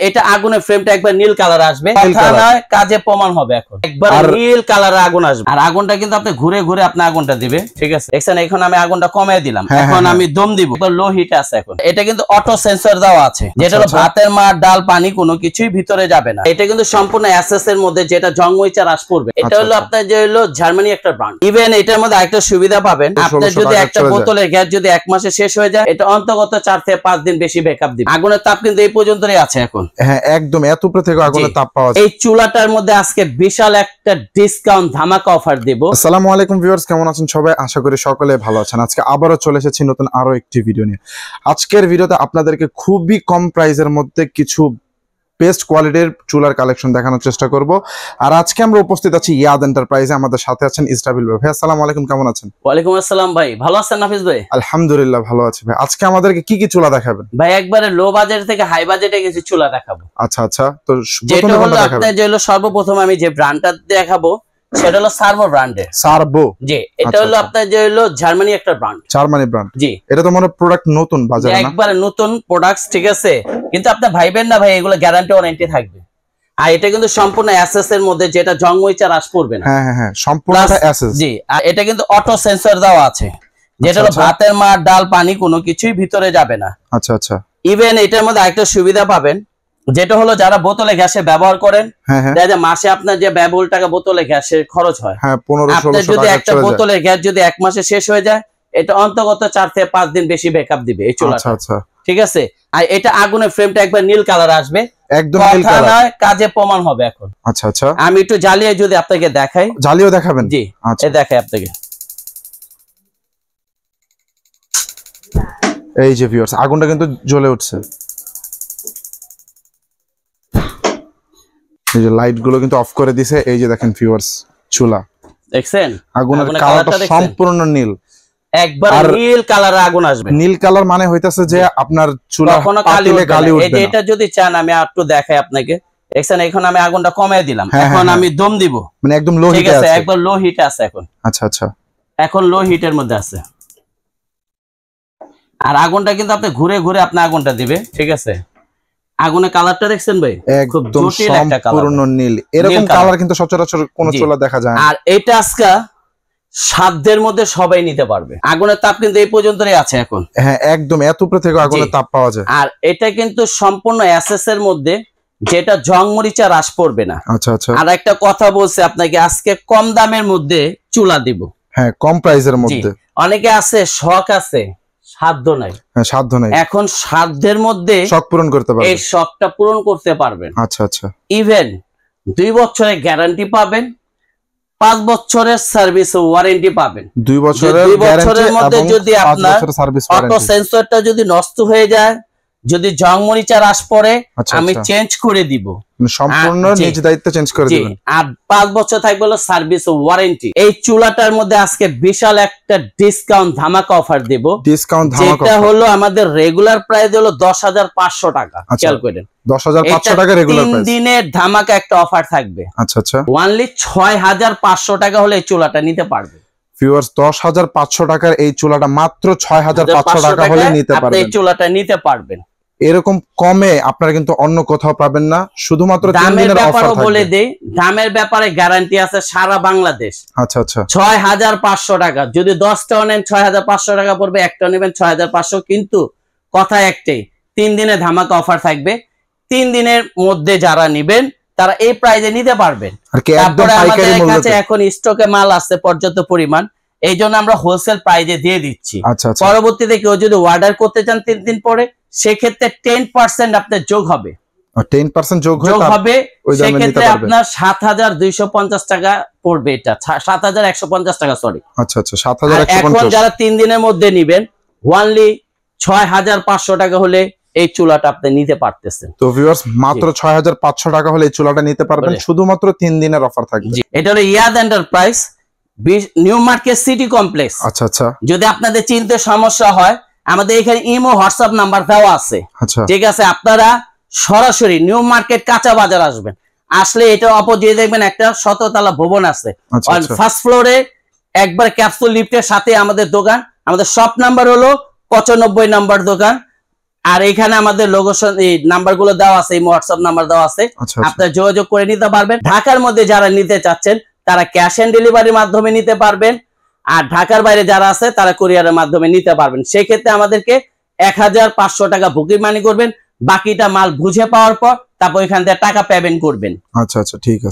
এটা আগুনের ফ্রেমটা একবার নীল কালার আসবে, কথা নয় কাজে প্রমাণ হবে। এখন একবার নীল কালার আগুন আসবে, আর আগুনটা কিন্তু আপনি ঘুরে ঘুরে আপনি আগুনটা দিবে, ঠিক আছে? দেখছেন এখন আমি আগুনটা কমিয়ে দিলাম, এখন আমি দম দিব, লো হিট আছে। এখন এটা কিন্তু অটো সেন্সর দেওয়া আছে, যেটা হলো ভাতের মার ডাল পানি কোনো কিছুই ভিতরে যাবে না। এটা কিন্তু সম্পূর্ণ এসএস এর মধ্যে, যেটা জং মরিচা হ্রাস করবে। এটা হলো আপনার যে হলো জার্মানি একটা ব্র্যান্ড। ইভেন এটার মধ্যে একটা সুবিধা পাবেন, আপনার যদি একটা বোতলের গ্যাস যদি 1 মাসে শেষ হয়ে যায়, এটা অন্তত 4 থেকে 5 দিন বেশি ব্যাকআপ দিবে। আগুনের তাপ কিন্তু এই পর্যন্তই আছে এখন। হ্যাঁ একদম এত উপরে থেকে আগুনের তাপ পাওয়া যায়। এই চুলাটার মধ্যে আজকে বিশাল একটা ডিসকাউন্ট ধামাকা অফার দেব। আসসালামু আলাইকুম ভিউয়ার্স, কেমন আছেন সবাই? আশা করি সকলে ভালো আছেন। আজকে আবারও চলে এসেছি নতুন আরো একটি ভিডিও নিয়ে। আজকের ভিডিওতে আপনাদেরকে খুবই কম প্রাইসের মধ্যে কিছু বেস্ট কোয়ালিটির চুলার কালেকশন দেখানোর চেষ্টা করব। আর আজকে আমরা উপস্থিত আছি ইয়াদ এন্টারপ্রাইজে। আমাদের সাথে আছেন ইসরাবিল ভাই। আসসালামু আলাইকুম, কেমন আছেন? ওয়ালাইকুম আসসালাম ভাই, ভালো আছেন নাফিস ভাই? আলহামদুলিল্লাহ ভালো আছি ভাই। আজকে আমাদেরকে কি কি চুলা দেখাবেন ভাই? একবারে লো বাজেট থেকে হাই বাজেটে কিছু চুলা দেখাবো। আচ্ছা আচ্ছা, তো যেটা হলো আপনার যে হলো সর্বপ্রথম আমি যে ব্র্যান্ডটা দেখাবো সেটা হলো সার্ভো ব্র্যান্ডের। সার্ভো, জি, এটা হলো আপনার যে হলো জার্মানি একটা ব্র্যান্ড। জার্মানি ব্র্যান্ড, জি। এটা তো মনে প্রোডাক্ট নতুন বাজারে না? একবারে নতুন প্রোডাক্টস, ঠিক আছে, কিন্তু আপনি ভাইবেন না ভাই এগুলো গ্যারান্টি ওয়ারেন্টি থাকবে। আর এটা কিন্তু সম্পূর্ণ এসএস এর মধ্যে, যেটা জং মরিচা হ্রাস করবে না। হ্যাঁ হ্যাঁ, সম্পূর্ণটা এসএস। জি, আর এটা কিন্তু অটো সেন্সর দেওয়া আছে, যেটা হলো ভাতের মার ডাল পানি কোনো কিছুই ভিতরে যাবে না। আচ্ছা আচ্ছা। ইভেন এটার মধ্যে একটা সুবিধা পাবেন, যেটা হলো যারা বোতলে গ্যাসে ব্যবহার করেন, দেখা মাসে আপনার যে ব্যয়বহুল টাকা বোতলে গ্যাসের খরচ হয়, আপনার যদি একটা বোতলের গ্যাস যদি 1 মাসে শেষ হয়ে যায়, এটা অন্তত 4 থেকে 5 দিন বেশি ব্যাকআপ দিবে এই চুলাটা। আচ্ছা, ঠিক আছে। আর এটা আগুনের ফ্রেমটা একবার নীল কালার আসবে, একদম নীল কালার, নয় কাজে প্রমাণ হবে। এখন আচ্ছা আচ্ছা, আমি একটু জ্বালিয়ে যদি আপনাকে দেখাই। জ্বালিয়েও দেখাবেন? জি, আচ্ছা দেখাই আপনাকে। এই যে ভিউয়ার্স, আগুনটা কিন্তু জ্বলে উঠছে। এই যে লাইট গুলো কিন্তু অফ করে দিয়েছে। এই যে দেখেন ভিউয়ার্স, চুলা দেখছেন আগুনের কালারটা সম্পূর্ণ নীল, একবার নীল কালার আগুন আসবে। নীল কালার মানে হইতাছে যে আপনার চুলা কখনো কালি উঠবে না। এটা যদি চান আমি একটু দেখাই আপনাকে। দেখছেন এখন আমি আগুনটা কমিয়ে দিলাম, এখন আমি দম দিব, মানে একদম লো হিটে আছে, একবার লো হিটে আছে এখন। আচ্ছা আচ্ছা, এখন লো হিটের মধ্যে আছে। আর আগুনটা কিন্তু আপনি ঘুরে ঘুরে আপনি আগুনটা দিবে, ঠিক আছে? আগুনের কালারটা দেখছেন ভাই, খুব জটিল একটা কালার, সম্পূর্ণ নীল। এরকম কালার কিন্তু সচরাচর কোন চুলা দেখা যায় না। আর এটা আজকে সাধ্যের মধ্যে সবাই নিতে পারবে। আগুনের তাপ কিন্তু এই পর্যন্তই আছে এখন। হ্যাঁ একদম এত উপরে থেকে আগুনের তাপ পাওয়া যায়। আর এটা কিন্তু সম্পূর্ণ এসএস এর মধ্যে, যেটা জং মরিচা হ্রাস করবে না। আচ্ছা আচ্ছা। আর একটা কথা বলছে আপনাকে, আজকে কম দামের মধ্যে চুলা দিব। হ্যাঁ, কম প্রাইসের মধ্যে। অনেকে আছে শখ আছে, সাধ্য নাই। হ্যাঁ, সাধ্য নাই। এখন সাধ্যের মধ্যে শখ পূরণ করতে পারবেন, এই শখটা পূরণ করতে পারবেন। আচ্ছা আচ্ছা। ইভেন 2 বছরের গ্যারান্টি পাবেন, 5 বছরের সার্ভিস ওয়ারেন্টি পাবেন। 2 বছরের মধ্যে যদি আপনার অটো সেন্সরটা যদি নষ্ট হয়ে যায়, যদি জং মরিচা হ্রাস পড়ে, আমি চেঞ্জ করে দিব, সম্পূর্ণ নিজ দায়িত্বে চেঞ্জ করে দিবেন। আর 5 বছর থাকবে হলো সার্ভিস ওয়ারেন্টি। এই চুলাটার মধ্যে আজকে বিশাল একটা ডিসকাউন্ট ধামাকা অফার দেব। ডিসকাউন্ট ধামাকা, যেটা হলো আমাদের রেগুলার প্রাইস হলো 10,500 টাকা। খেয়াল করেন, 10,500 টাকা রেগুলার প্রাইস। 3 দিনের ধামাকা একটা অফার থাকবে। আচ্ছা আচ্ছা। অনলি 6,500 টাকা হলে এই চুলাটা নিতে পারবে। ভিউয়ার্স, 10,500 টাকার এই চুলাটা মাত্র 6,500 টাকা হলে নিতে পারবেন। এই চুলাটা নিতে পারবেন। এরকম কমে আপনারা কিন্তু অন্য কোথাও পাবেন না, শুধুমাত্র 3 দিনের অফার থাকবে। বলে দেই, দামের ব্যাপারে গ্যারান্টি আছে সারা বাংলাদেশ। আচ্ছা আচ্ছা। 6,500 টাকা, যদি 10টা নেন 6,500 টাকা পড়বে, একটা নেবেন 6,500। কিন্তু কথা একটাই, 3 দিনে ধামাকা অফার থাকবে। 3 দিনের মধ্যে যারা নেবেন তারা এই প্রাইজে নিতে পারবেন। তারপরে আমাদের কাছে এখন স্টকে মাল আছে পর্যাপ্ত পরিমাণ, এই জন্য আমরা হোলসেল প্রাইজে দিয়ে দিচ্ছি। পরবর্তীতে কেউ যদি অর্ডার করতে চান 3 দিন পরে, সেক্ষেত্রে 10% আপনার যোগ হবে। 10% যোগ হবে, সেক্ষেত্রে আপনার 7,250 টাকা পড়বে। এটা 7,150 টাকা, সরি। আচ্ছা আচ্ছা, 7,150। এখন যারা 3 দিনের মধ্যে নেবেন, অনলি 6,500 টাকা হলে এই চুলাটা আপনি নিতে পারতেছেন। তো ভিউয়ার্স, মাত্র 6,500 টাকা হলে এই চুলাটা নিতে পারবেন, শুধুমাত্র 3 দিনের অফার থাকবে। এটা হলো Yaad enterprise, new market city complex. আচ্ছা আচ্ছা। যদি আপনাদের চিনতে সমস্যা হয়, আমাদের এখানে ইমো হোয়াটসঅ্যাপ নাম্বার দেওয়া আছে, ঠিক আছে? আপনারা সরাসরি নিউ মার্কেট কাঁচা বাজার আসবেন। আসলে এটা অপোজিটে দেখবেন একটা 17 তলা ভবন আছে, ফার্স্ট ফ্লোরে একবার ক্যাপসুল লিফটের সাথে আমাদের দোকান। আমাদের শপ নাম্বার হলো 95 নাম্বার দোকান। আর এখানে আমাদের লোকেশন এই নাম্বারগুলো দেওয়া আছে, এই হোয়াটসঅ্যাপ নাম্বার দেওয়া আছে, আচ্ছা আপনারা যোগাযোগ করে নিতে পারবেন। ঢাকার মধ্যে যারা নিতে চাচ্ছেন তারা ক্যাশ অন ডেলিভারির মাধ্যমে নিতে পারবেন, আর ঢাকার বাইরে যারা আছে তারা কুরিয়ারের মাধ্যমে নিতে পারবেন। সেই ক্ষেত্রে আমাদেরকে 1500 টাকা বুকিং মানি করবেন, বাকিটা মাল বুঝে পাওয়ার পর তারপর এখান থেকে টাকা পেমেন্ট করবেন। আচ্ছা, ঠিক আছে।